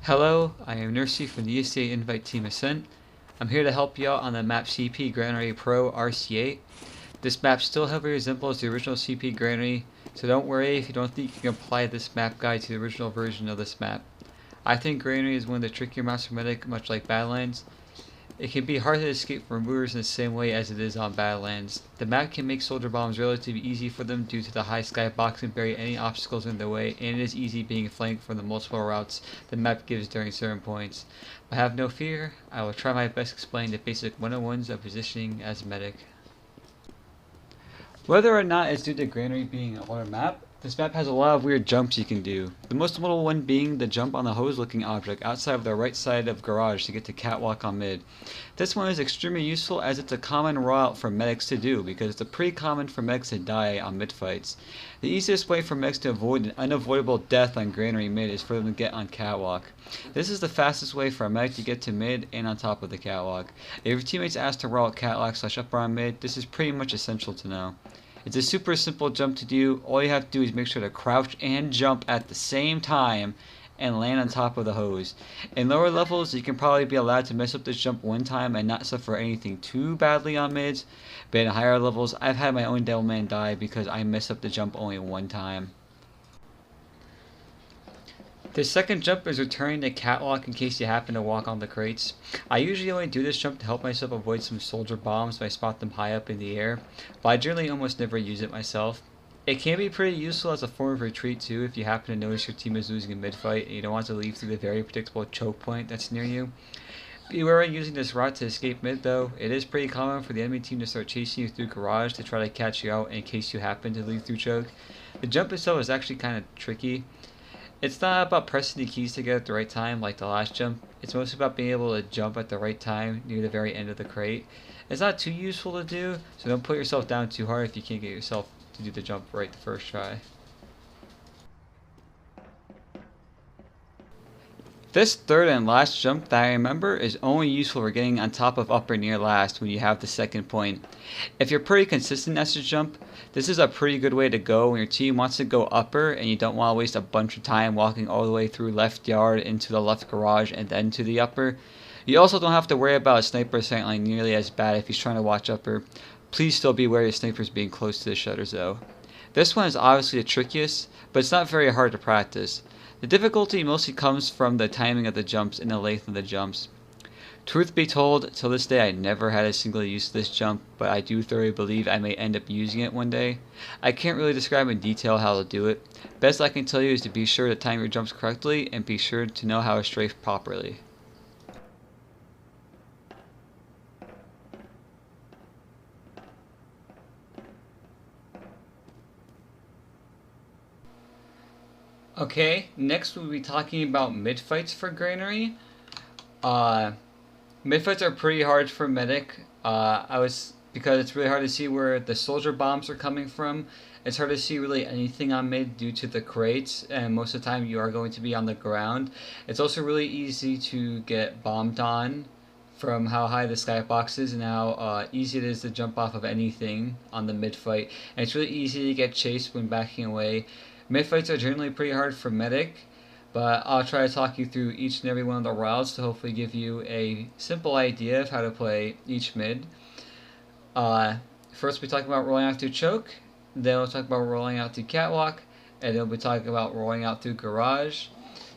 Hello, I am Nursey from the USA Invite Team Ascent. I'm here to help you out on the map CP Granary Pro RC8. This map still heavily resembles the original CP Granary, so don't worry if you don't think you can apply this map guide to the original version of this map. I think Granary is one of the trickier maps for Medic, much like Badlands. It can be hard to escape from movers in the same way as it is on Badlands. The map can make soldier bombs relatively easy for them due to the high skybox and bury any obstacles in their way, and it is easy being flanked from the multiple routes the map gives during certain points. But have no fear, I will try my best to explain the basic 101s of positioning as a medic. Whether or not it's due to Granary being an older map, this map has a lot of weird jumps you can do. The most notable one being the jump on the hose looking object outside of the right side of garage to get to catwalk on mid. This one is extremely useful as it's a common route for medics to do because it's pretty common for medics to die on mid fights. The easiest way for medics to avoid an unavoidable death on Granary mid is for them to get on catwalk. This is the fastest way for a medic to get to mid and on top of the catwalk. If your teammates ask to route catwalk/upper on mid, this is pretty much essential to know. It's a super simple jump to do. All you have to do is make sure to crouch and jump at the same time and land on top of the hose. In lower levels, you can probably be allowed to mess up this jump one time and not suffer anything too badly on mids, but in higher levels, I've had my own Devilman die because I messed up the jump only one time. The second jump is returning to catwalk in case you happen to walk on the crates. I usually only do this jump to help myself avoid some soldier bombs if I spot them high up in the air, but I generally almost never use it myself. It can be pretty useful as a form of retreat too if you happen to notice your team is losing a mid-fight and you don't want to leave through the very predictable choke point that's near you. Beware when using this route to escape mid though. It is pretty common for the enemy team to start chasing you through garage to try to catch you out in case you happen to leave through choke. The jump itself is actually kind of tricky. It's not about pressing the keys together at the right time like the last jump. It's mostly about being able to jump at the right time near the very end of the crate. It's not too useful to do, so don't put yourself down too hard if you can't get yourself to do the jump right the first try. This third and last jump that I remember is only useful for getting on top of upper near last when you have the second point. If you're pretty consistent as a jump, this is a pretty good way to go when your team wants to go upper and you don't want to waste a bunch of time walking all the way through left yard into the left garage and then to the upper. You also don't have to worry about a sniper sight line nearly as bad if he's trying to watch upper. Please still be wary of snipers being close to the shutters though. This one is obviously the trickiest, but it's not very hard to practice. The difficulty mostly comes from the timing of the jumps and the length of the jumps. Truth be told, till this day I never had a single use of this jump, but I do thoroughly believe I may end up using it one day. I can't really describe in detail how to do it. Best I can tell you is to be sure to time your jumps correctly and be sure to know how to strafe properly. Okay, next we'll be talking about mid-fights for Granary. Mid-fights are pretty hard for Medic. Because it's really hard to see where the soldier bombs are coming from. It's hard to see really anything on mid due to the crates, and most of the time you are going to be on the ground. It's also really easy to get bombed on from how high the skybox is and how easy it is to jump off of anything on the mid-fight. And it's really easy to get chased when backing away. Mid-fights are generally pretty hard for Medic, but I'll try to talk you through each and every one of the routes to hopefully give you a simple idea of how to play each mid. First we talk about rolling out through choke, then we'll talk about rolling out through catwalk, and then we'll be talking about rolling out through garage.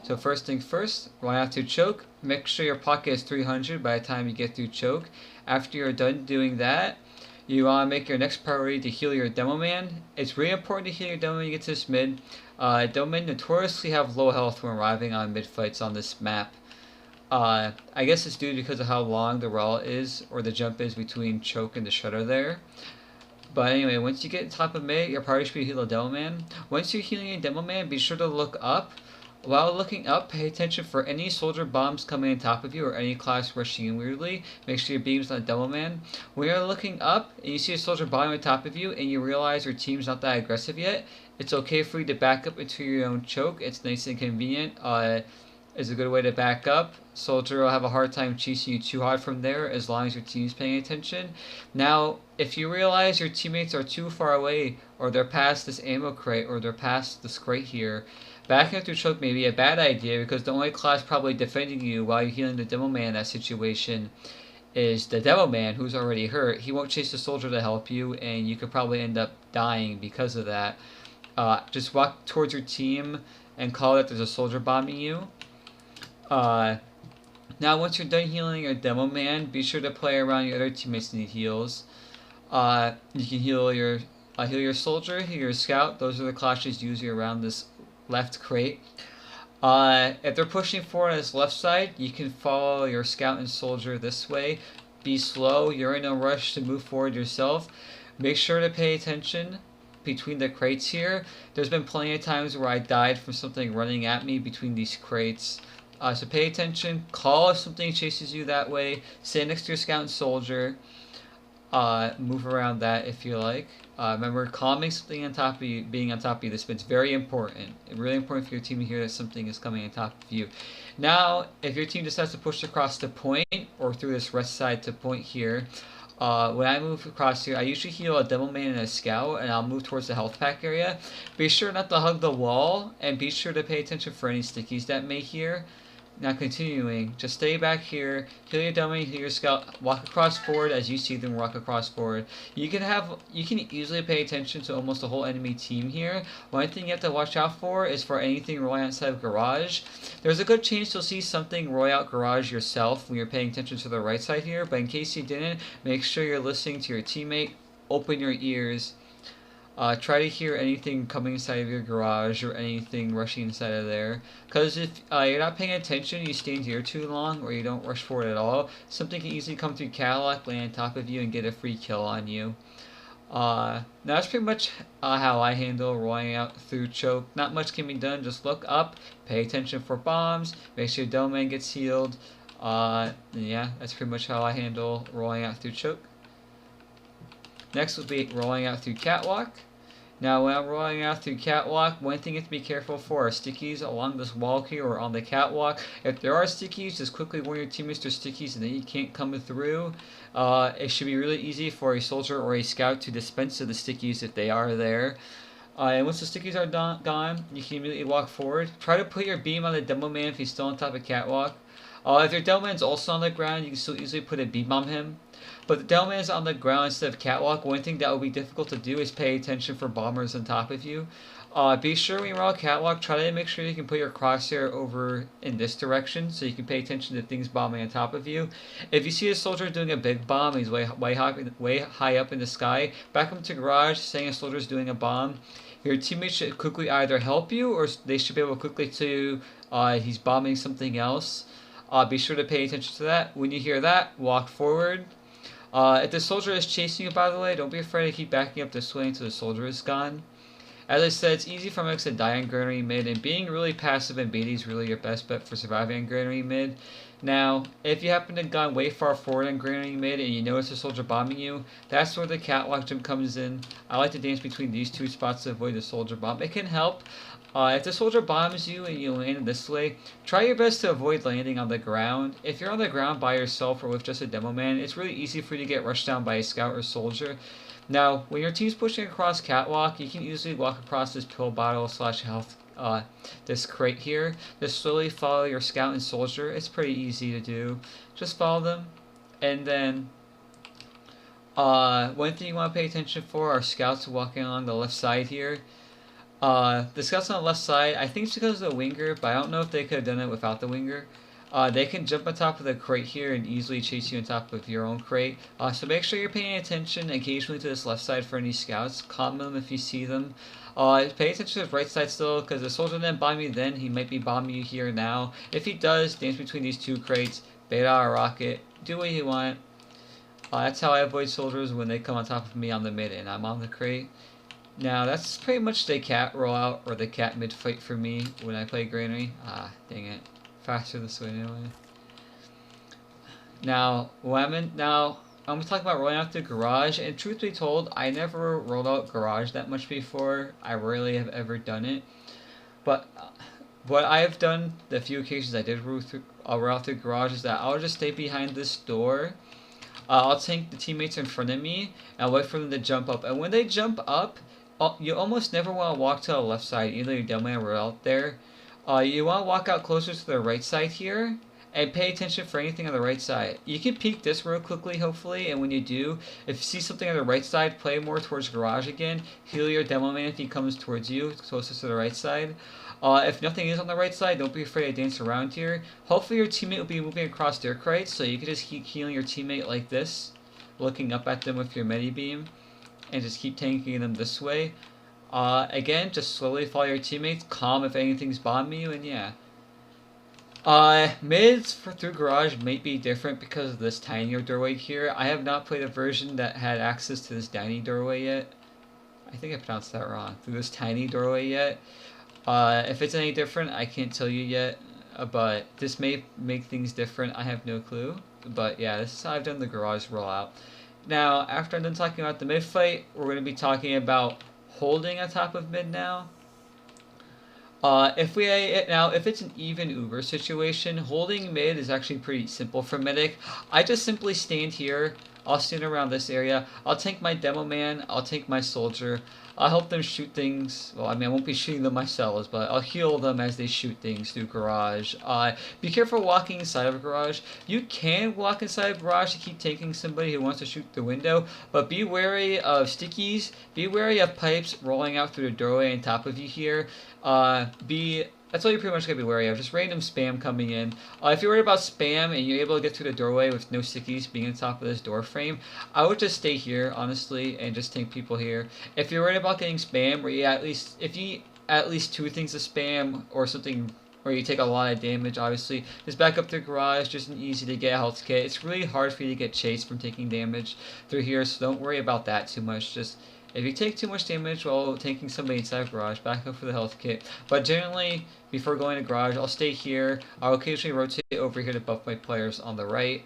So first things first, rolling out through choke, make sure your pocket is 300 by the time you get through choke. After you're done doing that, you want to make your next priority to heal your demo man. It's really important to heal your demo when you get to this mid. Demo men notoriously have low health when arriving on mid fights on this map. I guess it's due because of how long the route is, or the jump is between choke and the shutter there. But anyway, once you get top of mid, your priority should be to heal the demo man. Once you're healing your demo man, be sure to look up. While looking up, pay attention for any soldier bombs coming on top of you or any class rushing in weirdly. Make sure your beam's on Devil Man. When you're looking up and you see a soldier bombing on top of you and you realize your team's not that aggressive yet, it's okay for you to back up into your own choke. It's nice and convenient. It's a good way to back up. Soldier will have a hard time chasing you too hard from there as long as your team's paying attention. Now, if you realize your teammates are too far away or they're past this ammo crate or they're past this crate here, Backing up through choke may be a bad idea because the only class probably defending you while you're healing the demo man in that situation is the demo man who's already hurt. He won't chase the soldier to help you, and you could probably end up dying because of that. Just walk towards your team and call that there's a soldier bombing you. Now, once you're done healing your demo man, be sure to play around your other teammates need heals. You can heal your soldier, heal your scout. Those are the classes usually around this left crate. If they're pushing forward on this left side, you can follow your scout and soldier this way. Be slow. You're in no rush to move forward yourself. Make sure to pay attention between the crates here. There's been plenty of times where I died from something running at me between these crates. So pay attention. Call if something chases you that way. Stay next to your scout and soldier. Move around that if you like. Remember, calming something on top of you, being on top of you, this bit's very important. It's really important for your team to hear that something is coming on top of you. Now, if your team decides to push across the point, or through this rest side to point here, when I move across here, I usually heal a demo man and a scout, and I'll move towards the health pack area. Be sure not to hug the wall, and be sure to pay attention for any stickies that may hear. Now continuing, just stay back here, heal your dummy, heal your scout, walk across forward as you see them walk across forward. You can easily pay attention to almost the whole enemy team here. One thing you have to watch out for is for anything rolling outside of garage. There's a good chance you'll see something roll out garage yourself when you're paying attention to the right side here, but in case you didn't, make sure you're listening to your teammate, open your ears. Try to hear anything coming inside of your garage or anything rushing inside of there. Because if you're not paying attention, you stand here too long, or you don't rush forward at all, something can easily come through Cadillac, land on top of you, and get a free kill on you. Now that's pretty much how I handle rolling out through choke. Not much can be done, just look up, pay attention for bombs, make sure your domain gets healed. Yeah, that's pretty much how I handle rolling out through choke. Next will be rolling out through catwalk. Now when I'm rolling out through catwalk, one thing you have to be careful for are stickies along this wall here or on the catwalk. If there are stickies, just quickly warn your teammates there's stickies and then you can't come through. It should be really easy for a soldier or a scout to dispense of the stickies if they are there. And once the stickies are gone, you can immediately walk forward. Try to put your beam on the demo man if he's still on top of catwalk. If your demo man's also on the ground, you can still easily put a beam on him. But the demo man is on the ground instead of catwalk. One thing that will be difficult to do is pay attention for bombers on top of you. Be sure when you're on catwalk, try to make sure you can put your crosshair over in this direction so you can pay attention to things bombing on top of you. If you see a soldier doing a big bomb, he's way high up in the sky, back him to garage saying a soldier is doing a bomb. Your teammates should quickly either help you or they should be able to quickly to he's bombing something else. Be sure to pay attention to that. When you hear that, walk forward. If the soldier is chasing you, by the way, don't be afraid to keep backing up this way until the soldier is gone. As I said, it's easy for mechs to die on Granary mid, and being really passive and baity is really your best bet for surviving on Granary mid. Now, if you happen to have gone way far forward on Granary mid and you notice a soldier bombing you, that's where the catwalk jump comes in. I like to dance between these two spots to avoid the soldier bomb. It can help. If the soldier bombs you and you land this way, try your best to avoid landing on the ground. If you're on the ground by yourself or with just a demo man, it's really easy for you to get rushed down by a scout or soldier. Now, when your team's pushing across catwalk, you can easily walk across this pill bottle / health, this crate here. Just slowly follow your scout and soldier. It's pretty easy to do. Just follow them, and then one thing you want to pay attention for are scouts walking along the left side here. The scouts on the left side, I think it's because of the winger, but I don't know if they could have done it without the winger. They can jump on top of the crate here and easily chase you on top of your own crate. So make sure you're paying attention occasionally to this left side for any scouts. Calm them if you see them. Pay attention to the right side still, because the soldier didn't bomb you then, he might be bombing you here now. If he does, dance between these two crates, bait out a rocket, do what you want. That's how I avoid soldiers when they come on top of me on the mid and I'm on the crate. Now that's pretty much the cat rollout or the cat mid fight for me when I play Granary. Dang it. Faster this way anyway. Now, I'm going to talk about rolling out the garage, and truth be told, I never rolled out garage that much before. I rarely have ever done it. But what I have done, the few occasions I did roll out the garage, is that I'll just stay behind this door. I'll take the teammates in front of me, and I'll wait for them to jump up. And when they jump up, you almost never want to walk to the left side, either your demo man or out there. You want to walk out closer to the right side here, and pay attention for anything on the right side. You can peek this real quickly, hopefully, and when you do, if you see something on the right side, play more towards garage again. Heal your demo man if he comes towards you, closest to the right side. If nothing is on the right side, don't be afraid to dance around here. Hopefully your teammate will be moving across their crates, so you can just keep healing your teammate like this, looking up at them with your medi beam, and just keep tanking them this way. Again, just slowly follow your teammates, calm if anything's bombing you, and yeah. Mids through garage might be different because of this tinier doorway here. I have not played a version that had access to this tiny doorway yet. I think I pronounced that wrong. Through this tiny doorway yet. If it's any different, I can't tell you yet. But this may make things different. I have no clue. But yeah, this is how I've done the garage rollout. Now, after I'm done talking about the mid fight, we're going to be talking about holding on top of mid now. If it's an even Uber situation, holding mid is actually pretty simple for medic. I just simply stand here. I'll stand around this area. I'll tank my demo man. I'll tank my soldier. I'll help them shoot things. Well, I mean, I won't be shooting them myself, but I'll heal them as they shoot things through garage. Be careful walking inside of a garage. You can walk inside a garage to keep taking somebody who wants to shoot the window, but be wary of stickies. Be wary of pipes rolling out through the doorway on top of you here. That's all you pretty much gotta be wary of. Just random spam coming in. If you're worried about spam and you're able to get through the doorway with no stickies being on top of this door frame, I would just stay here, honestly, and just tank people here. If you're worried about getting spam, or if you at least two things of spam or something, or you take a lot of damage, obviously, just back up through garage. Just an easy to get health kit. It's really hard for you to get chased from taking damage through here, so don't worry about that too much. Just if you take too much damage while taking somebody inside garage, back up for the health kit. But generally, before going to garage, I'll stay here. I'll occasionally rotate over here to buff my players on the right.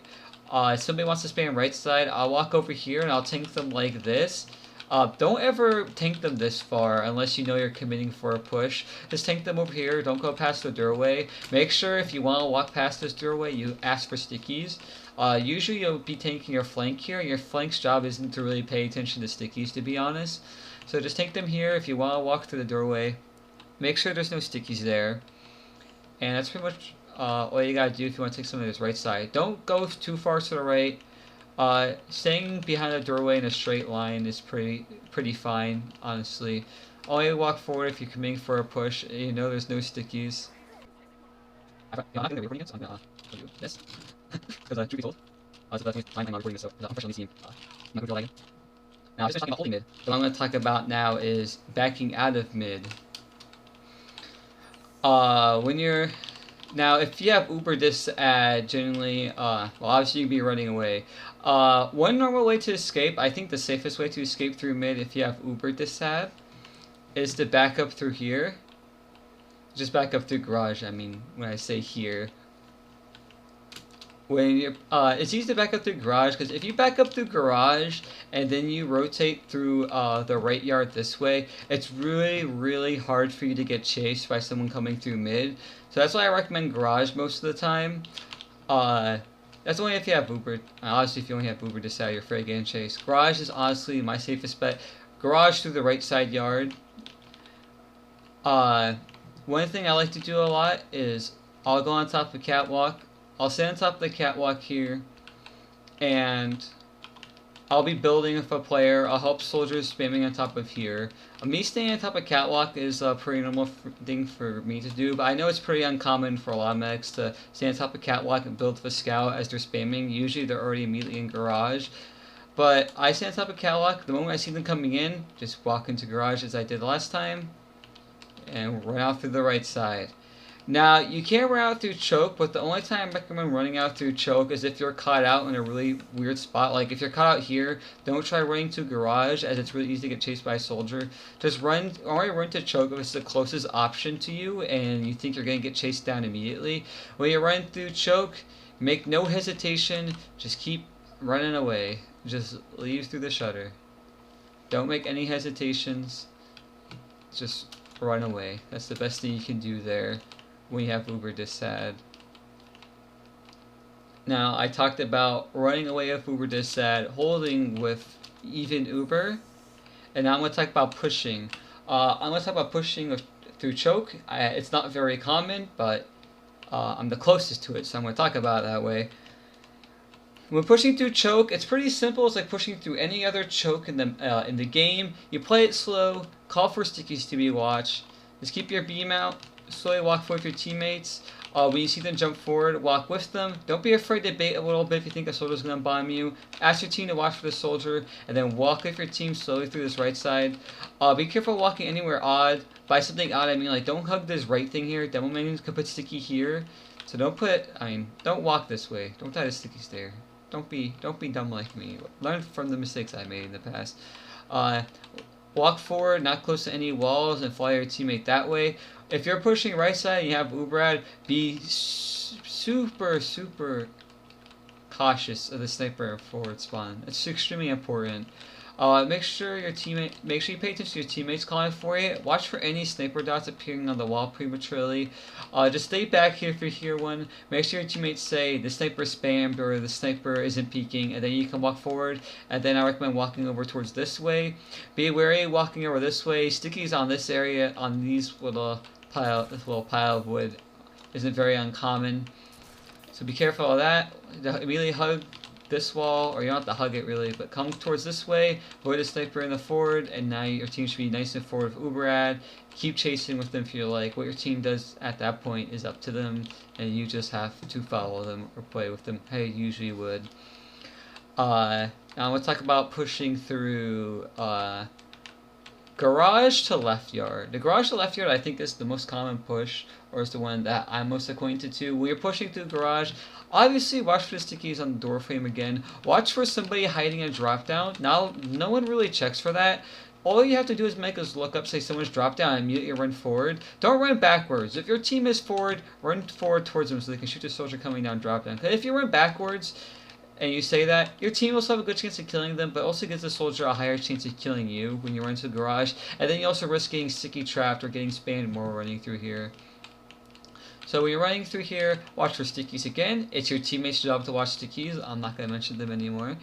If somebody wants to spam right side, I'll walk over here and I'll tank them like this. Don't ever tank them this far unless you know you're committing for a push. Just tank them over here. Don't go past the doorway. Make sure if you want to walk past this doorway, you ask for stickies. Usually you'll be tanking your flank here, and your flank's job isn't to really pay attention to stickies, to be honest. So just tank them here if you want to walk through the doorway. Make sure there's no stickies there. And that's pretty much all you gotta do if you want to take something to this right side. Don't go too far to the right. Staying behind the doorway in a straight line is pretty fine, honestly. Only walk forward if you're coming for a push. You know there's no stickies. I'm not going to be recording it, so I'm going to show you this. Because, truth be told, so that's my time I'm recording this, so unfortunately seem not good lagging. Now, I was just talking about holding mid. What I'm going to talk about now is backing out of mid. Now, if you have Uber dis ad, generally, well, obviously you'd be running away. One normal way to escape, I think the safest way to escape through mid if you have Uber dis ad, is to back up through here. Just back up through garage, I mean, when I say here. When you're, it's easy to back up through garage, because if you back up through garage and then you rotate through the right yard this way, it's really hard for you to get chased by someone coming through mid. So that's why I recommend garage most of the time. That's only if you have Uber. Honestly, if you only have Uber dis ad, you're afraid of getting chased. Garage is honestly my safest bet. Garage through the right side yard. One thing I like to do a lot is I'll go on top of the catwalk. I'll stand on top of the catwalk here, and I'll be building with a player. I'll help soldiers spamming on top of here. Me staying on top of catwalk is a pretty normal thing for me to do, but I know it's pretty uncommon for a lot of medics to stand on top of catwalk and build with a scout as they're spamming. Usually they're already immediately in garage. But I stand on top of catwalk. The moment I see them coming in, just walk into garage as I did last time, and run out through the right side. Now, you can run out through choke, but the only time I recommend running out through choke is if you're caught out in a really weird spot. Like, if you're caught out here, don't try running to garage, as it's really easy to get chased by a soldier. Just run to choke if it's the closest option to you, and you think you're going to get chased down immediately. When you run through choke, make no hesitation, just keep running away. Just leave through the shutter. Don't make any hesitations, just run away. That's the best thing you can do there when you have Uber dis ad. Now, I talked about running away with Uber dis ad, holding with even Uber, And now I'm going to talk about pushing. I'm going to talk about pushing through choke. It's not very common, but I'm the closest to it, so I'm going to talk about it that way. When pushing through choke, it's pretty simple. It's like pushing through any other choke in the game. You play it slow, call for stickies to be watched. Just keep your beam out, slowly walk forward with your teammates. When you see them jump forward, walk with them. Don't be afraid to bait a little bit if you think a soldier's going to bomb you. Ask your team to watch for the soldier, and then walk with your team slowly through this right side. Be careful walking anywhere odd. By something odd, I mean like don't hug this right thing here. Demo minions could put sticky here. So don't walk this way. Don't tie the stickies there. Don't be dumb like me. Learn from the mistakes I made in the past. Walk forward, not close to any walls, and fly your teammate that way. If you're pushing right side and you have Ubrad, be super cautious of the sniper forward spawn. It's extremely important. Make sure you pay attention to your teammates calling for you. Watch for any sniper dots appearing on the wall prematurely. Just stay back here if you hear one. Make sure your teammates say the sniper spammed or the sniper isn't peeking, and then you can walk forward. And then I recommend walking over towards this way. Be wary walking over this way. Stickies on this area, on this little pile of wood, isn't very uncommon. So be careful of that. Immediately hug this wall, or you don't have to hug it really, but come towards this way, avoid a sniper in the forward, and now your team should be nice and forward with Uberad. Keep chasing with them if you like. What your team does at that point is up to them, and you just have to follow them or play with them how you usually would. Now I'm going to talk about pushing through garage to left yard. The garage to left yard I think is the most common push, or is the one that I'm most acquainted to. When you're pushing through garage, obviously watch for the stickies on the door frame again. Watch for somebody hiding a drop down. Now, no one really checks for that. All you have to do is make us look up, say someone's dropped down, and immediately run forward. Don't run backwards. If your team is forward, run forward towards them so they can shoot the soldier coming down drop down. Because if you run backwards, and you say that, your team also have a good chance of killing them, but also gives the soldier a higher chance of killing you when you run to the garage. And then you also risk getting sticky trapped or getting spammed more running through here. So when you're running through here, watch for stickies again. It's your teammate's job to watch stickies. I'm not going to mention them anymore.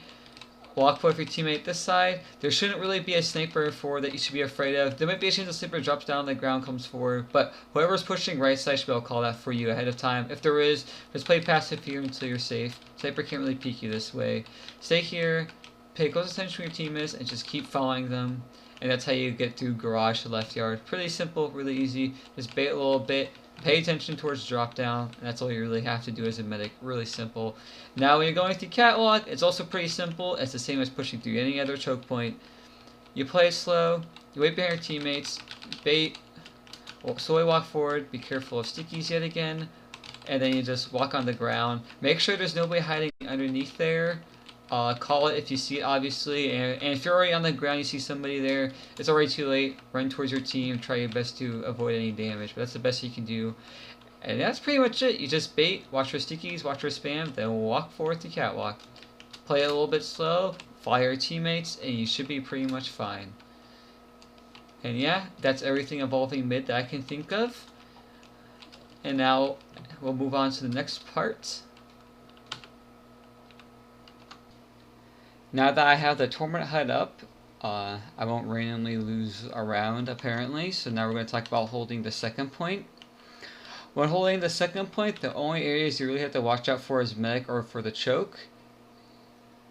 Walk forward with your teammate this side. There shouldn't really be a sniper forward that you should be afraid of. There might be a chance the sniper drops down on the ground, comes forward, but whoever's pushing right side should be able to call that for you ahead of time. If there is, just play passive here until you're safe. Sniper can't really peek you this way. Stay here, pay close attention to your team is, and just keep following them. And that's how you get through garage to left yard. Pretty simple, really easy. Just bait a little bit. Pay attention towards drop down, and that's all you really have to do as a medic. Really simple. Now when you're going through catwalk, it's also pretty simple. It's the same as pushing through any other choke point. You play slow, you wait behind your teammates, bait, slowly walk forward, be careful of stickies yet again, and then you just walk on the ground. Make sure there's nobody hiding underneath there. Call it if you see it, obviously, and if you're already on the ground, you see somebody there, it's already too late. Run towards your team, try your best to avoid any damage, but that's the best you can do. And that's pretty much it. You just bait, watch for stickies, watch for spam, then walk forward to catwalk. Play it a little bit slow, follow your teammates, and you should be pretty much fine. And yeah, that's everything involving mid that I can think of. And now we'll move on to the next part. Now that I have the Torment HUD up, I won't randomly lose a round apparently, so now we're going to talk about holding the second point. When holding the second point, the only areas you really have to watch out for is medic or for the choke,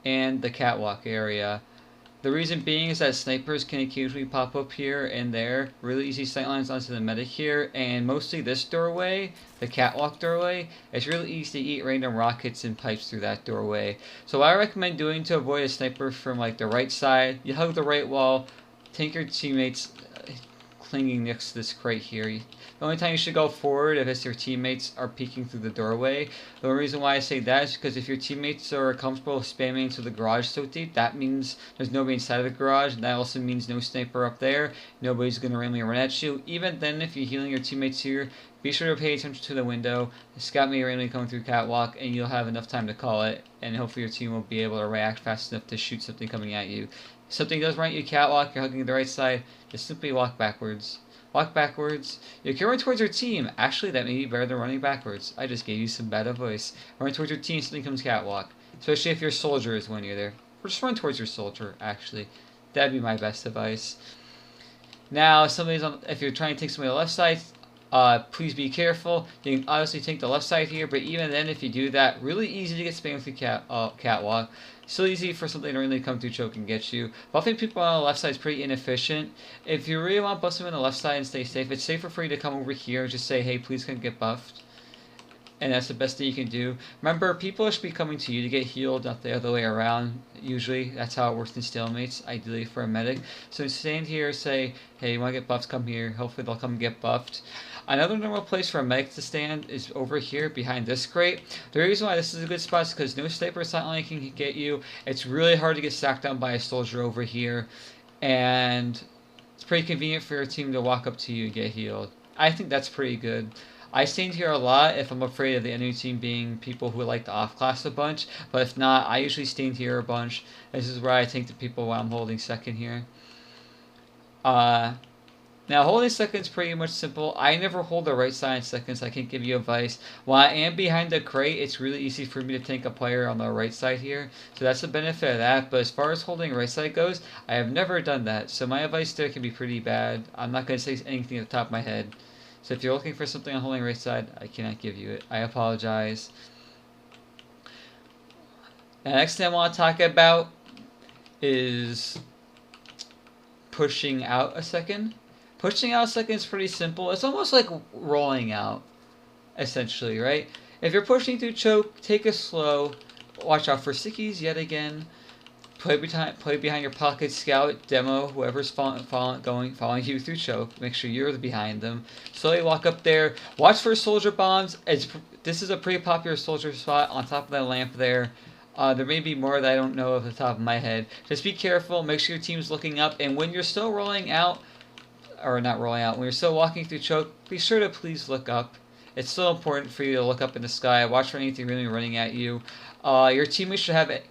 and the catwalk area. The reason being is that snipers can occasionally pop up here and there, really easy sight lines onto the medic here, and mostly this doorway, the catwalk doorway, it's really easy to eat random rockets and pipes through that doorway. So what I recommend doing to avoid a sniper from like the right side, you hug the right wall, take your teammates clinging next to this crate here. The only time you should go forward if it's your teammates are peeking through the doorway. The only reason why I say that is because if your teammates are comfortable spamming into the garage so deep, that means there's nobody inside of the garage, and that also means no sniper up there. Nobody's going to randomly run at you. Even then, if you're healing your teammates here, be sure to pay attention to the window. Scout may randomly come through catwalk, and you'll have enough time to call it, and hopefully your team will be able to react fast enough to shoot something coming at you. If something does run at you catwalk, you're hugging the right side, just simply walk backwards. Walk backwards. You can run towards your team. Actually, that may be better than running backwards. I just gave you some bad advice. Run towards your team, something comes catwalk. Especially if your soldier is when you're there. Or just run towards your soldier, actually. That'd be my best advice. Now, if you're trying to take somebody on the left side, please be careful. You can obviously take the left side here, but even then, if you do that, really easy to get spammed through catwalk. So easy for something to really come through choke and get you. Buffing people on the left side is pretty inefficient. If you really want to buff them on the left side and stay safe, it's safer for you to come over here and just say, hey, please come get buffed. And that's the best thing you can do. Remember, people should be coming to you to get healed, not the other way around. Usually, that's how it works in stalemates, ideally for a medic. So stand here, say, hey, you want to get buffs, come here. Hopefully they'll come get buffed. Another normal place for a medic to stand is over here behind this crate. The reason why this is a good spot is because no sniper silently can get you. It's really hard to get stacked down by a soldier over here. And it's pretty convenient for your team to walk up to you and get healed. I think that's pretty good. I stand here a lot if I'm afraid of the enemy team being people who like to off-class a bunch, but if not, I usually stand here a bunch. This is where I take the people while I'm holding second here. Now, holding second is pretty much simple. I never hold the right side in second, so I can't give you advice. While I am behind the crate, it's really easy for me to tank a player on the right side here, so that's the benefit of that. But as far as holding right side goes, I have never done that, so my advice there can be pretty bad. I'm not going to say anything at the top of my head. So if you're looking for something on holding right side, I cannot give you it. I apologize. The next thing I want to talk about is pushing out a second. Pushing out a second is pretty simple. It's almost like rolling out, essentially, right? If you're pushing through choke, take it slow. Watch out for stickies yet again. Play behind your pocket, scout, demo, whoever's following you through choke. Make sure you're behind them. Slowly walk up there. Watch for soldier bombs. This is a pretty popular soldier spot on top of that lamp there. There may be more that I don't know off the top of my head. Just be careful. Make sure your team's looking up. And when you're still rolling out, or not rolling out, when you're still walking through choke, be sure to please look up. It's so important for you to look up in the sky. Watch for anything really running at you. Your teammates should have it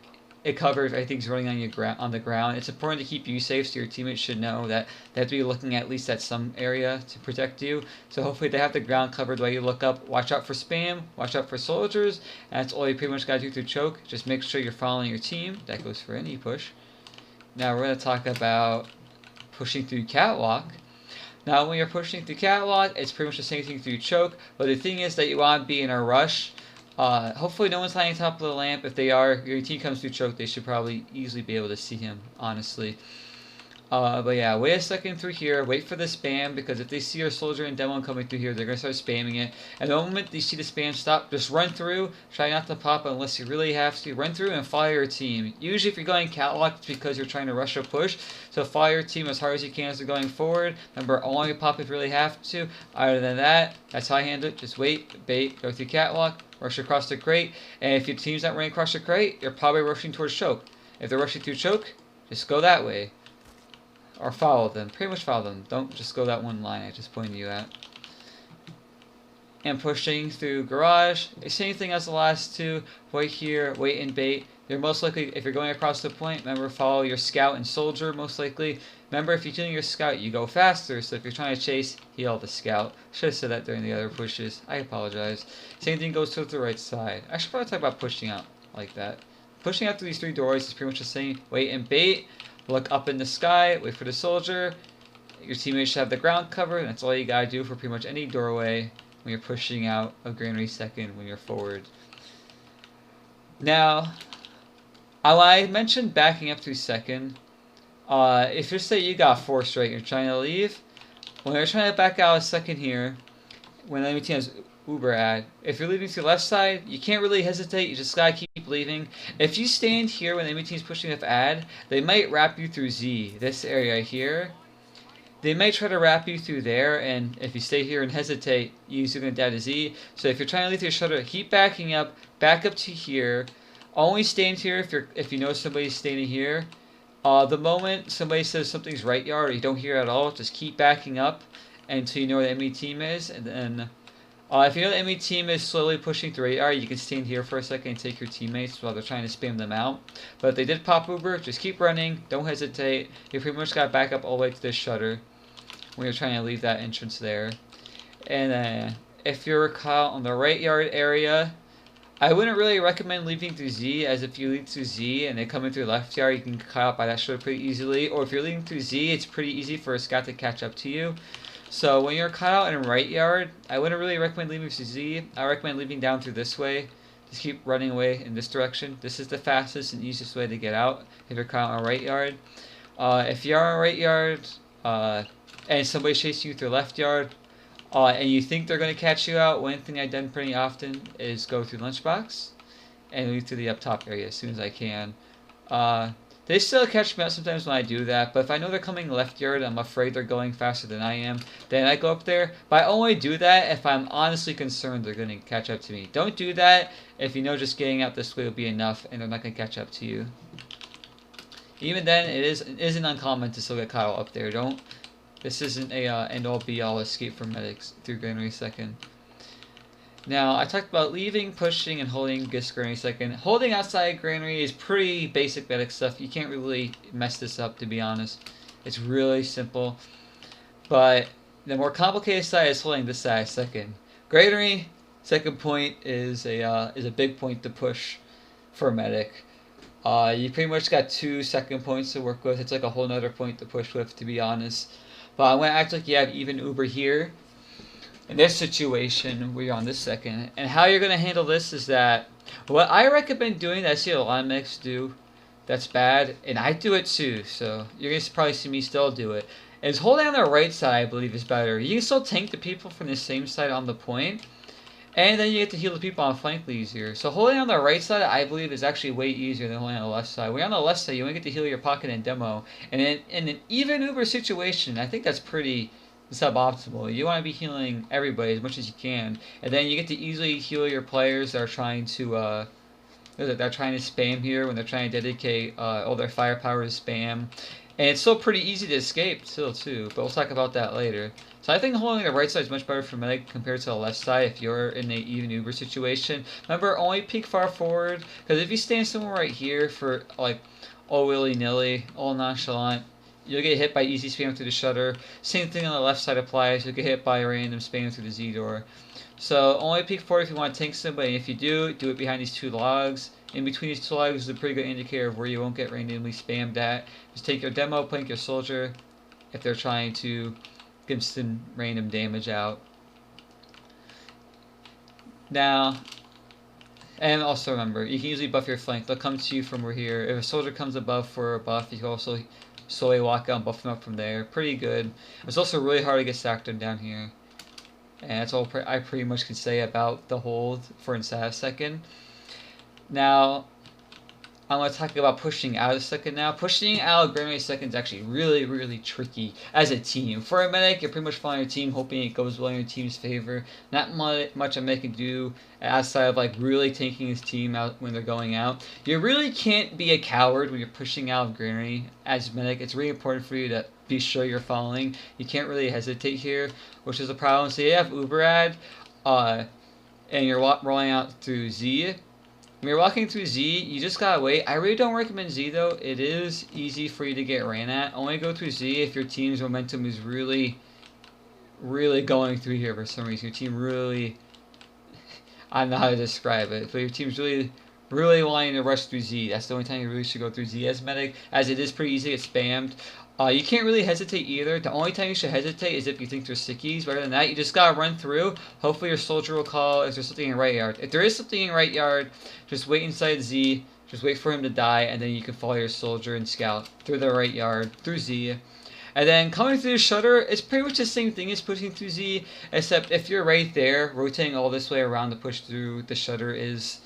covered if anything's running on the ground. It's important to keep you safe, so your teammates should know that they have to be looking at least at some area to protect you. So hopefully they have the ground covered while you look up. Watch out for spam, watch out for soldiers, and that's all you pretty much got to do through choke. Just make sure you're following your team. That goes for any push. Now we're going to talk about pushing through catwalk. Now when you're pushing through catwalk, it's pretty much the same thing through choke, but the thing is that you want to be in a rush. Hopefully no one's hiding on top of the lamp. If they are, your team comes through choke, they should probably easily be able to see him, honestly. But yeah, wait a second through here, wait for the spam, because if they see your soldier and demo coming through here, they're going to start spamming it. And the moment you see the spam stop, just run through, try not to pop unless you really have to. Run through and follow your team. Usually if you're going catwalk, it's because you're trying to rush a push, so follow your team as hard as you can as they're going forward. Remember, only pop if you really have to. Other than that, that's how I handle it. Just wait, bait, go through catwalk, rush across the crate, and if your team's not running across the crate, you're probably rushing towards choke. If they're rushing through choke, just go that way. Or follow them. Pretty much follow them. Don't just go that one line I just pointed you at. And pushing through garage. Same thing as the last two. Wait here, wait and bait. You're most likely, if you're going across the point, remember follow your scout and soldier most likely. Remember, if you're killing your scout, you go faster. So if you're trying to chase, heal the scout. Should have said that during the other pushes. I apologize. Same thing goes to the right side. I should probably talk about pushing out like that. Pushing out through these three doors is pretty much the same. Wait and bait. Look up in the sky, wait for the soldier. Your teammates should have the ground covered, and that's all you gotta do for pretty much any doorway when you're pushing out of Granary second when you're forward. Now, I mentioned backing up through second. If you say you got force right, you're trying to leave. When you're trying to back out a second here, when the enemy team has Uber ad. If you're leaving to the left side, you can't really hesitate. You just gotta keep leaving. If you stand here when the enemy team's pushing with ad, they might wrap you through Z, this area here. They might try to wrap you through there, and if you stay here and hesitate, you're going to die to Z. So if you're trying to leave your shutter, keep backing up, back up to here. Only stand here if you know somebody's standing here. The moment somebody says something's right yard or you don't hear it at all, just keep backing up until you know where the enemy team is, and then if you know the enemy team is slowly pushing through radar, you can stand here for a second and take your teammates while they're trying to spam them out. But if they did pop Uber, just keep running, don't hesitate. You pretty much got to back up all the way to this shutter when you're trying to leave that entrance there. And if you're caught on the right yard area, I wouldn't really recommend leaving through Z, as if you leave through Z and they come in through left yard, you can cut out by that shoulder pretty easily. Or if you're leaving through Z, it's pretty easy for a scout to catch up to you. So when you're cut out in right yard, I wouldn't really recommend leaving through Z. I recommend leaving down through this way. Just keep running away in this direction. This is the fastest and easiest way to get out if you're cut out in right yard. If you're in right yard and somebody's chasing you through left yard, and you think they're going to catch you out, one thing I've done pretty often is go through lunchbox and leave through the up top area as soon as I can. They still catch me out sometimes when I do that, but if I know they're coming left yard, I'm afraid they're going faster than I am, then I go up there. But I only do that if I'm honestly concerned they're going to catch up to me. Don't do that if you know just getting out this way will be enough and they're not going to catch up to you. Even then, it isn't uncommon to still get caught up there. This isn't a end-all be-all escape from medics through Granary 2nd. Now, I talked about leaving, pushing, and holding against Granary 2nd. Holding outside Granary is pretty basic medic stuff. You can't really mess this up, to be honest. It's really simple. But the more complicated side is holding this side 2nd. Granary 2nd point is a big point to push for a medic. You pretty much got 2 2nd points to work with. It's like a whole nother point to push with, to be honest. But I'm going to act like you have even Uber here. In this situation, where you're on this 2nd. And how you're going to handle this is that what I recommend doing, that I see a lot of medics do, that's bad, and I do it too, so you're going to probably see me still do it, is holding on the right side, I believe, is better. You can still tank the people from the same side on the point, and then you get to heal the people on flank easier. So holding on the right side, I believe, is actually way easier than holding on the left side. When you're on the left side, you only get to heal your pocket and demo. And in an even Uber situation, I think that's pretty suboptimal. You want to be healing everybody as much as you can. And then you get to easily heal your players that are trying to spam here, when they're trying to dedicate all their firepower to spam. And it's still pretty easy to escape still too, but we'll talk about that later. So I think holding the right side is much better for medic compared to the left side if you're in an even Uber situation. Remember, only peek far forward, because if you stand somewhere right here for like all willy-nilly, all nonchalant, you'll get hit by easy spam through the shutter. Same thing on the left side applies, you'll get hit by random spam through the Z door. So only peek forward if you want to tank somebody, and if you do it behind these 2 logs. In between these 2 logs is a pretty good indicator of where you won't get randomly spammed at. Just take your demo, plank your soldier if they're trying to get some random damage out. Now, and also remember, you can usually buff your flank. They'll come to you from over here. If a soldier comes above for a buff, you can also slowly walk out and buff them up from there. Pretty good. It's also really hard to get stacked down here. And that's all I pretty much can say about the hold for inside 2nd. Now, I'm going to talk about pushing out of 2nd now. Pushing out of Granary 2nd is actually really, really tricky as a team. For a medic, you're pretty much following your team, hoping it goes well in your team's favor. Not much a medic can do outside of like really taking his team out when they're going out. You really can't be a coward when you're pushing out of Granary as a medic. It's really important for you to be sure you're following. You can't really hesitate here, which is a problem. So you have Uber ad, and you're rolling out through Z. When you're walking through Z, you just gotta wait. I really don't recommend Z though. It is easy for you to get ran at. Only go through Z if your team's momentum is really, really going through here for some reason. Your team really, I don't know how to describe it, but your team's really, really wanting to rush through Z. That's the only time you really should go through Z as medic, as it is pretty easy to get spammed. You can't really hesitate either. The only time you should hesitate is if you think there's sickies. But other than that, you just gotta run through. Hopefully your soldier will call if there's something in right yard. If there is something in right yard, just wait inside Z. Just wait for him to die, and then you can follow your soldier and scout through the right yard, through Z. And then coming through the shutter, it's pretty much the same thing as pushing through Z, except if you're right there, rotating all this way around to push through the shutter is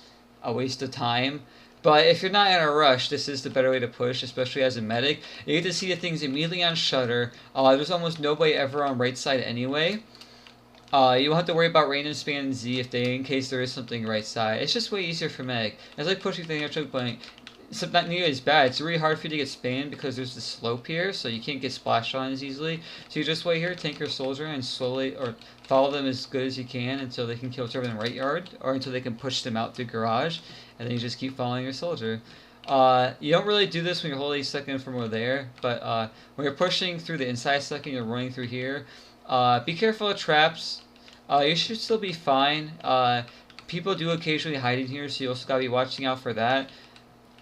a waste of time. But if you're not in a rush, this is the better way to push, especially as a medic. You get to see the things immediately on shutter. There's almost nobody ever on right side anyway. You won't have to worry about random spam and Z in case there is something right side. It's just way easier for medic. It's like pushing through the choke point. It's not nearly as bad. It's really hard for you to get spammed because there's the slope here, so you can't get splashed on as easily. So you just wait here, tank your soldier, and slowly, or follow them as good as you can until they can kill whatever in the right yard, or until they can push them out through garage, and then you just keep following your soldier. You don't really do this when you're holding 2nd from over there, but when you're pushing through the inside 2nd, you're running through here. Be careful of traps. You should still be fine. people do occasionally hide in here, so you also gotta be watching out for that.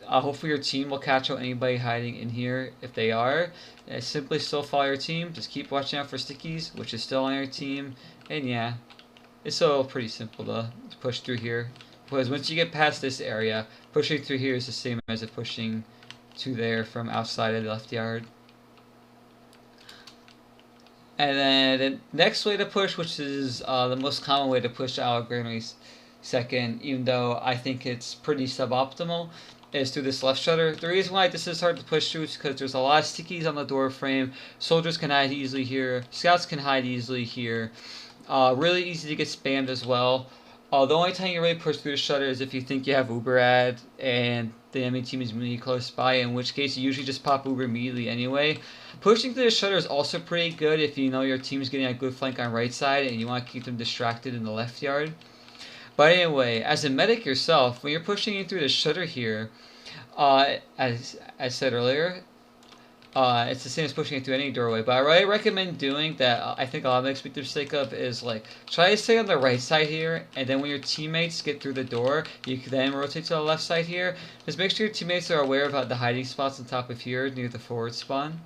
Hopefully your team will catch out anybody hiding in here if they are. Simply still follow your team. Just keep watching out for stickies, which is still on your team. And yeah, it's still pretty simple to push through here. Because once you get past this area, pushing through here is the same as if pushing to there from outside of the left yard. And then the next way to push, which is the most common way to push out of Granary's second, even though I think it's pretty suboptimal, is through this left shutter. The reason why this is hard to push through is because there's a lot of stickies on the door frame. Soldiers can hide easily here. Scouts can hide easily here. Really easy to get spammed as well. The only time you really push through the shutter is if you think you have Uber ad and the enemy team is really close by, in which case you usually just pop Uber immediately anyway. Pushing through the shutter is also pretty good if you know your team's getting a good flank on right side and you want to keep them distracted in the left yard. But anyway, as a medic yourself, when you're pushing in through the shutter here, as I said earlier, it's the same as pushing it through any doorway, but I really recommend doing that. I think a lot of medics make the mistake of is like try to stay on the right side here, and then when your teammates get through the door, you can then rotate to the left side here. Just make sure your teammates are aware of the hiding spots on top of here near the forward spawn.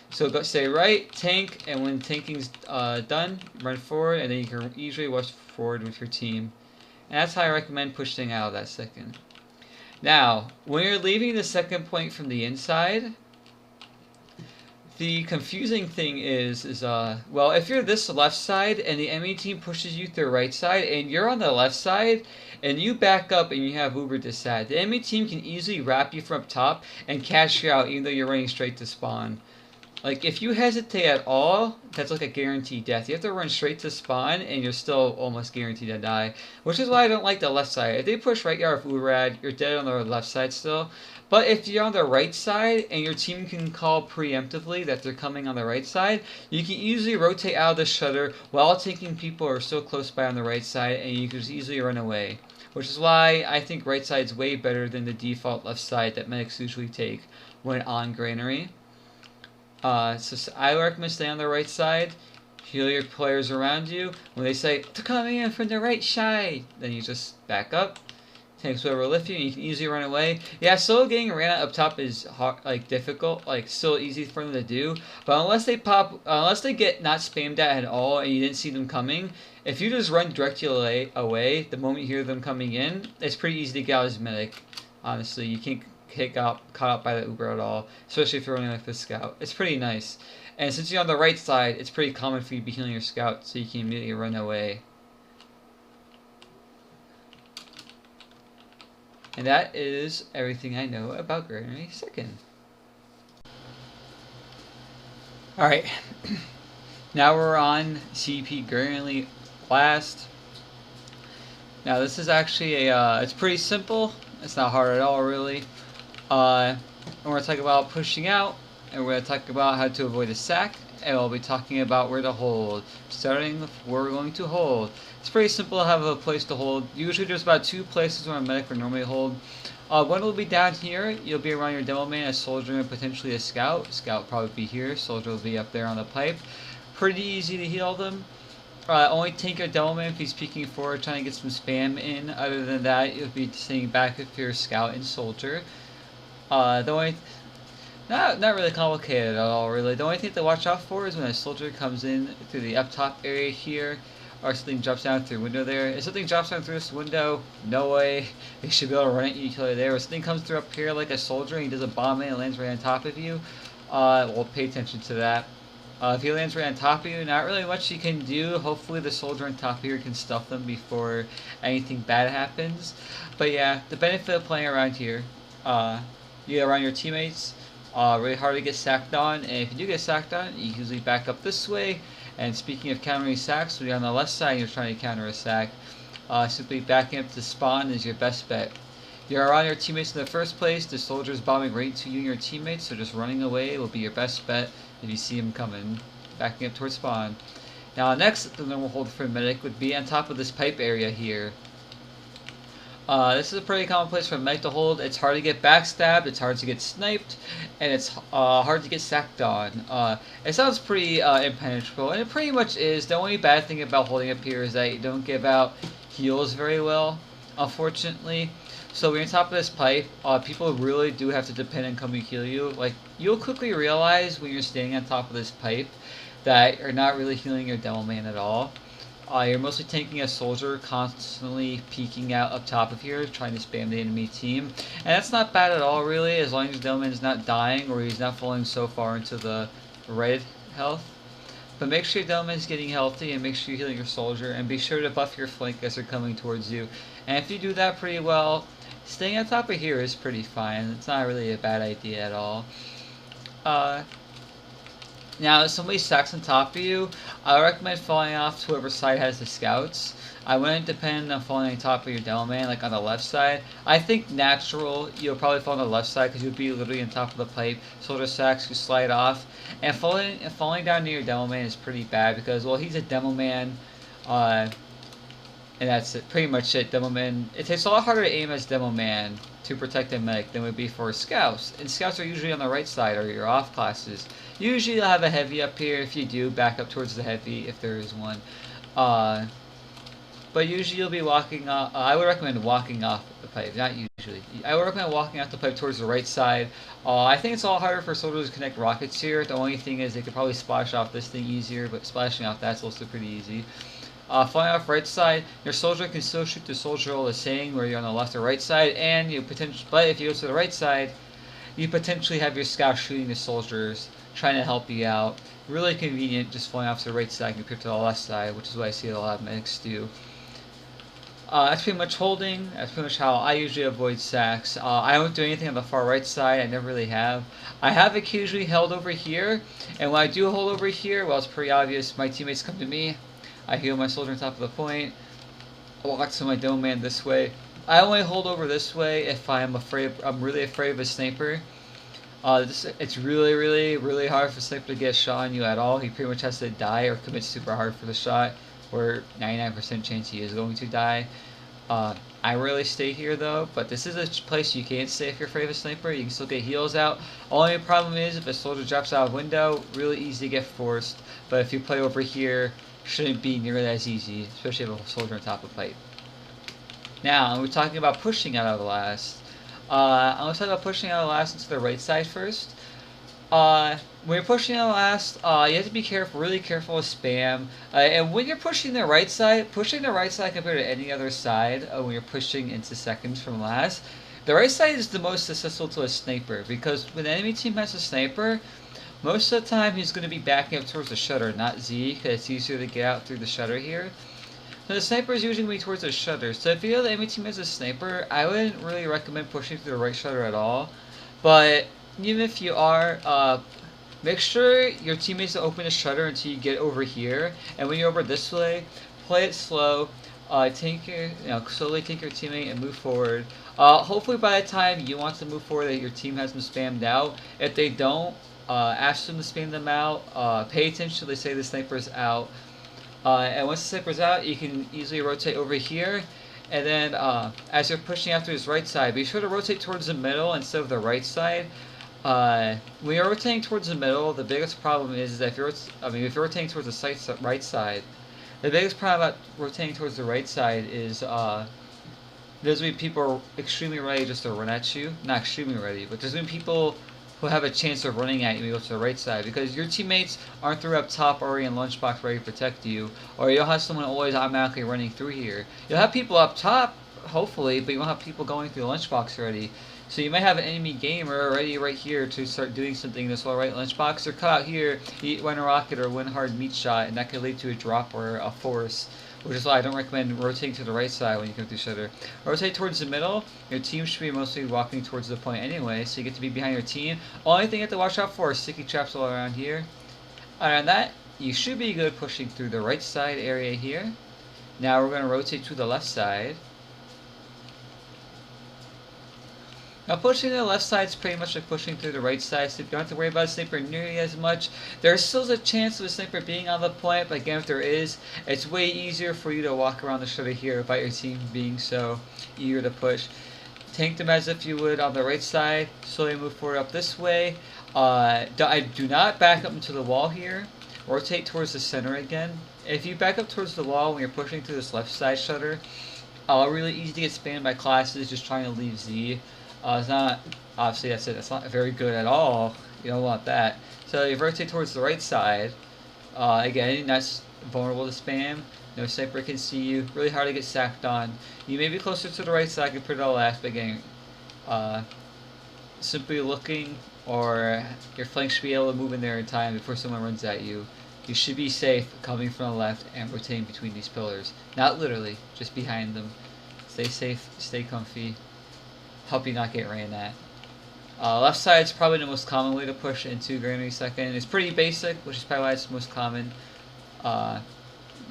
So go stay right, tank, and when tanking's done, run forward, and then you can easily rush forward with your team. And that's how I recommend pushing out of that second. Now, when you're leaving the second point from the inside, the confusing thing is well, if you're this left side and the enemy team pushes you to the right side and you're on the left side and you back up and you have Uber to side, the enemy team can easily wrap you from up top and catch you out even though you're running straight to spawn. Like, if you hesitate at all, that's like a guaranteed death. You have to run straight to spawn, and you're still almost guaranteed to die. Which is why I don't like the left side. If they push right yard with Urad, you're dead on the left side still. But if you're on the right side, and your team can call preemptively that they're coming on the right side, you can easily rotate out of the shutter while taking people who are so close by on the right side, and you can just easily run away. Which is why I think right side is way better than the default left side that medics usually take when on Granary. So I recommend staying on the right side, heal your players around you. When they say, they're coming in from the right side, then you just back up. Tanks will overlift you and you can easily run away. Yeah, solo getting ran out up top is hard, like difficult, like still easy for them to do. But unless they get not spammed at all and you didn't see them coming, if you just run directly away the moment you hear them coming in, it's pretty easy to get out as medic. Honestly, you can't caught up by the Uber at all, especially if you're running like this scout. It's pretty nice. And since you're on the right side, it's pretty common for you to be healing your scout, so you can immediately run away. And that is everything I know about Granary 2nd. Alright, now we're on CP Granary last. Now this is actually it's pretty simple. It's not hard at all, really. And we're going to talk about pushing out, and we're going to talk about how to avoid a sack, and we'll be talking about where to hold, starting with where we're going to hold. It's pretty simple to have a place to hold. Usually there's about 2 places where a medic would normally hold. One will be down here. You'll be around your demo man, a soldier, and potentially a scout. Scout will probably be here. Soldier will be up there on the pipe. Pretty easy to heal them. Only tank your demo man if he's peeking forward, trying to get some spam in. Other than that, you'll be staying back if you're a scout and soldier. The only not really complicated at all, really. The only thing to watch out for is when a soldier comes in through the up top area here, or something drops down through the window there. If something drops down through this window, no way. You should be able to run it utility there. If something comes through up here like a soldier and he does a bomb and it lands right on top of you, we'll pay attention to that. If he lands right on top of you, not really much you can do. Hopefully the soldier on top here can stuff them before anything bad happens. But yeah, the benefit of playing around here, you get around your teammates, really hard to get sacked on, and if you do get sacked on, you usually back up this way. And speaking of countering sacks, when you're on the left side and you're trying to counter a sack, simply backing up to spawn is your best bet. You're around your teammates in the first place, the soldier's bombing right to you and your teammates, so just running away will be your best bet if you see him coming, backing up towards spawn. Now next, the normal hold for a medic would be on top of this pipe area here. This is a pretty common place for a medic to hold. It's hard to get backstabbed, it's hard to get sniped, and it's hard to get sacked on. It sounds pretty impenetrable, and it pretty much is. The only bad thing about holding up here is that you don't give out heals very well. unfortunately. So when you're on top of this pipe, people really do have to depend on coming heal you. Like, you'll quickly realize when you're standing on top of this pipe that you're not really healing your demo man at all. You're mostly tanking a soldier, constantly peeking out up top of here, trying to spam the enemy team. And that's not bad at all, really, as long as the Delman is not dying or he's not falling so far into the red health. But make sure your Delman is getting healthy, and make sure you're healing your soldier, and be sure to buff your flank as they're coming towards you. And if you do that pretty well, staying on top of here is pretty fine. It's not really a bad idea at all. Now, if somebody stacks on top of you, I recommend falling off to whoever side has the scouts. I wouldn't depend on falling on top of your demo man, like on the left side. I think natural, you'll probably fall on the left side because you'll be literally on top of the pipe. Soldier stacks, you slide off. And falling down near your demo man is pretty bad because, well, he's a demo man. And that's it, pretty much it. Demo man, it takes a lot harder to aim as demo man to protect a medic than would be for scouts. And scouts are usually on the right side or your off classes. Usually you'll have a heavy up here. If you do, back up towards the heavy if there is one. But usually you'll be walking off. I would recommend walking off the pipe, not usually. I would recommend walking off the pipe towards the right side. I think it's a lot harder for soldiers to connect rockets here. The only thing is they could probably splash off this thing easier, but splashing off that's also pretty easy. Flying off right side, your soldier can still shoot the soldier all the same, where you're on the left or right side, and you potentially. But if you go to the right side, you potentially have your scout shooting the soldiers, trying to help you out. Really convenient, just flying off to the right side compared to the left side, which is what I see a lot of medics do. That's pretty much holding. That's pretty much how I usually avoid sacks. I don't do anything on the far right side. I never really have. I have occasionally held over here, and when I do hold over here, well, it's pretty obvious. My teammates come to me. I heal my soldier on top of the point. I walk to my dome man this way. I only hold over this way if I'm really afraid of a sniper. It's really hard for a sniper to get a shot on you at all. He pretty much has to die or commit super hard for the shot, where 99% chance he is going to die. I rarely stay here though, but this is a place you can't stay if you're afraid of a sniper. You can still get heals out. Only problem is if a soldier drops out of window, really easy to get forced. But if you play over here, shouldn't be nearly as easy, especially if a soldier on top of pipe. Now, we're talking about pushing out of the last. I'm going to talk about pushing out of the last into the right side first. When you're pushing out of the last, you have to be careful, really careful with spam. And when you're pushing the right side compared to any other side, when you're pushing into seconds from last, the right side is the most accessible to a sniper, because when the enemy team has a sniper, most of the time he's going to be backing up towards the shutter, not Z, because it's easier to get out through the shutter here. So the sniper is usually going to be towards the shutter. So if you know the enemy team has a sniper, I wouldn't really recommend pushing through the right shutter at all. But even if you are, make sure your teammates don't open the shutter until you get over here. And when you're over this way, play it slow. Slowly take your teammate and move forward. Hopefully by the time you want to move forward, that your team has them spammed out. If they don't, ask them to spam them out. Pay attention till they say the sniper's out. And once the sniper's out, you can easily rotate over here. And then as you're pushing after his right side, be sure to rotate towards the middle instead of the right side. When you're rotating towards the middle, the biggest problem is that if you're rotating towards the right side, the biggest problem about rotating towards the right side is there's going to be people extremely ready just to run at you. Not extremely ready, but there's going to be people who have a chance of running at you when you go to the right side, because your teammates aren't through up top already in lunchbox ready to protect you, or you'll have someone always automatically running through here. You'll have people up top, hopefully, but you won't have people going through the lunchbox already. So you might have an enemy gamer already right here to start doing something in this lower right lunchbox, or cut out here, win a rocket or win hard meat shot, and that could lead to a drop or a force. Which is why I don't recommend rotating to the right side when you come through shutter. Rotate towards the middle. Your team should be mostly walking towards the point anyway, so you get to be behind your team. Only thing you have to watch out for is sticky traps all around here. Other than that, you should be good pushing through the right side area here. Now we're going to rotate to the left side. Now pushing to the left side is pretty much like pushing through the right side, so you don't have to worry about a sniper nearly as much. There's still a chance of a sniper being on the point, but again, if there is, it's way easier for you to walk around the shutter here without your team being so eager to push. Tank them as if you would on the right side, slowly move forward up this way. I do not back up into the wall here. Rotate towards the center again. If you back up towards the wall when you're pushing through this left side shutter, Really easy to get spammed by classes just trying to leave Z. It's not, obviously that's it, that's not very good at all. You don't want that. So you rotate towards the right side. Again, that's vulnerable to spam. No sniper can see you. Really hard to get sacked on. You may be closer to the right side compared to the left, but again, simply looking or your flank should be able to move in there in time before someone runs at you. You should be safe coming from the left and rotating between these pillars. Not literally, just behind them. Stay safe, stay comfy. Help you not get ran at. Left side is probably the most common way to push into Granary second. It's pretty basic, which is probably why it's the most common. Not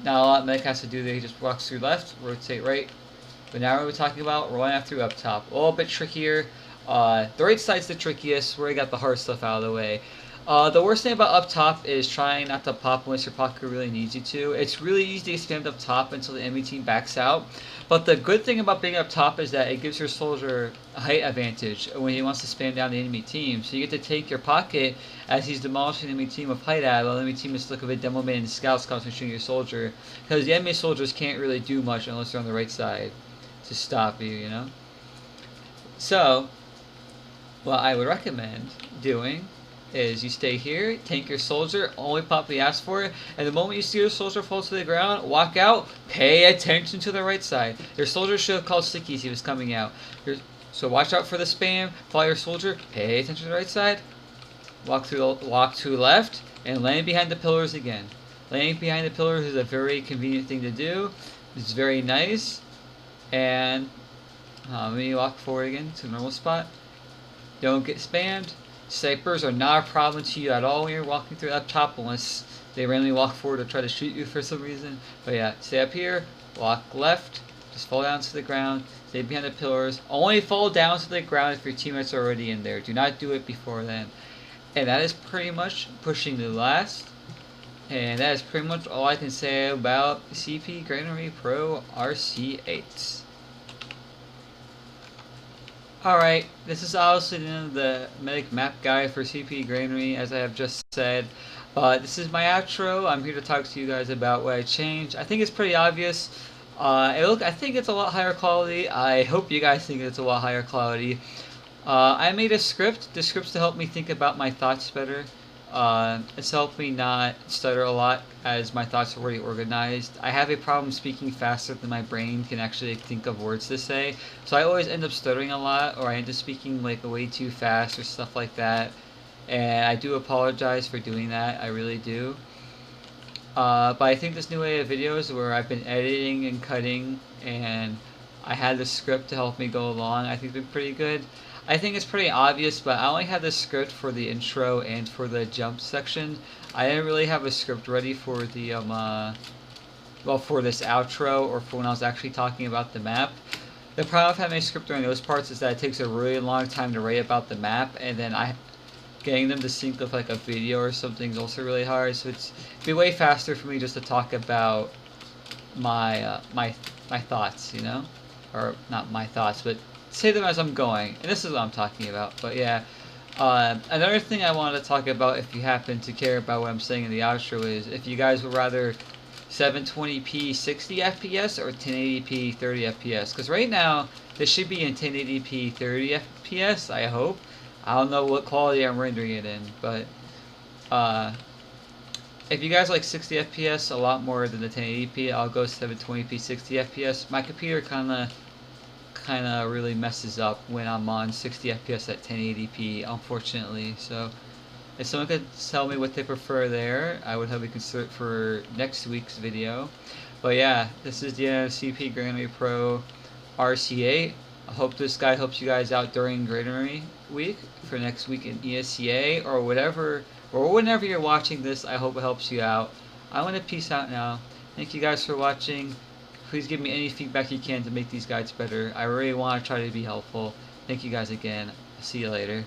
a lot Medic has to do there. He just walks through left, rotate right. But now we're talking about rolling out through up top. A little bit trickier. The right side's the trickiest, where you got the hard stuff out of the way. The worst thing about up top is trying not to pop unless your pocket really needs you to. It's really easy to spam up top until the enemy team backs out. But the good thing about being up top is that it gives your soldier a height advantage when he wants to spam down the enemy team. So you get to take your pocket as he's demolishing the enemy team of height ad, while the enemy team is stuck with demo man and scouts concentrating your soldier. Because the enemy soldiers can't really do much unless they're on the right side to stop you, you know? So, what I would recommend doing is you stay here, tank your soldier, only pop the ass for it, and the moment you see your soldier fall to the ground, walk out, pay attention to the right side. Your soldier should have called stickies, he was coming out. So watch out for the spam, follow your soldier, pay attention to the right side, walk to left, and land behind the pillars again. Landing behind the pillars is a very convenient thing to do. It's very nice. And let me walk forward again to the normal spot. Don't get spammed. Snipers are not a problem to you at all when you're walking through up top, unless they randomly walk forward or try to shoot you for some reason. But yeah, stay up here, walk left, just fall down to the ground, stay behind the pillars. Only fall down to the ground if your teammates are already in there. Do not do it before then. And that is pretty much pushing the last. And that is pretty much all I can say about CP Granary Pro RC8. Alright, this is obviously the end of the medic map guide for CP Granary, as I have just said. This is my outro. I'm here to talk to you guys about what I changed. I think it's pretty obvious. I think it's a lot higher quality. I hope you guys think it's a lot higher quality. I made a script. The script's to help me think about my thoughts better. It's helped me not stutter a lot, as my thoughts are already organized. I have a problem speaking faster than my brain can actually think of words to say, so I always end up stuttering a lot, or I end up speaking like way too fast or stuff like that. And I do apologize for doing that, I really do. But I think this new way of videos where I've been editing and cutting, and I had the script to help me go along, I think it's been pretty good. I think it's pretty obvious, but I only had the script for the intro and for the jump section. I didn't really have a script ready for the for this outro or for when I was actually talking about the map. The problem with having a script during those parts is that it takes a really long time to write about the map, and then getting them to sync with like a video or something is also really hard. So it'd be way faster for me just to talk about my my thoughts, you know, or not my thoughts, but say them as I'm going, and this is what I'm talking about. But yeah, another thing I wanted to talk about, if you happen to care about what I'm saying in the outro, is if you guys would rather 720p 60 FPS or 1080p 30 FPS, because right now this should be in 1080p 30 FPS, I hope. I don't know what quality I'm rendering it in, but if you guys like 60 FPS a lot more than the 1080p, I'll go 720p 60 FPS. My computer kind of really messes up when I'm on 60 FPS at 1080p, unfortunately. So if someone could tell me what they prefer there, I would heavily consider it for next week's video. But yeah, this is the end of CP Granary Pro RC8. I hope this guide helps you guys out during Granary week for next week in ESCA or whatever, or whenever you're watching this. I hope it helps you out. I'm gonna peace out now. Thank you guys for watching. Please give me any feedback you can to make these guides better. I really want to try to be helpful. Thank you guys again. See you later.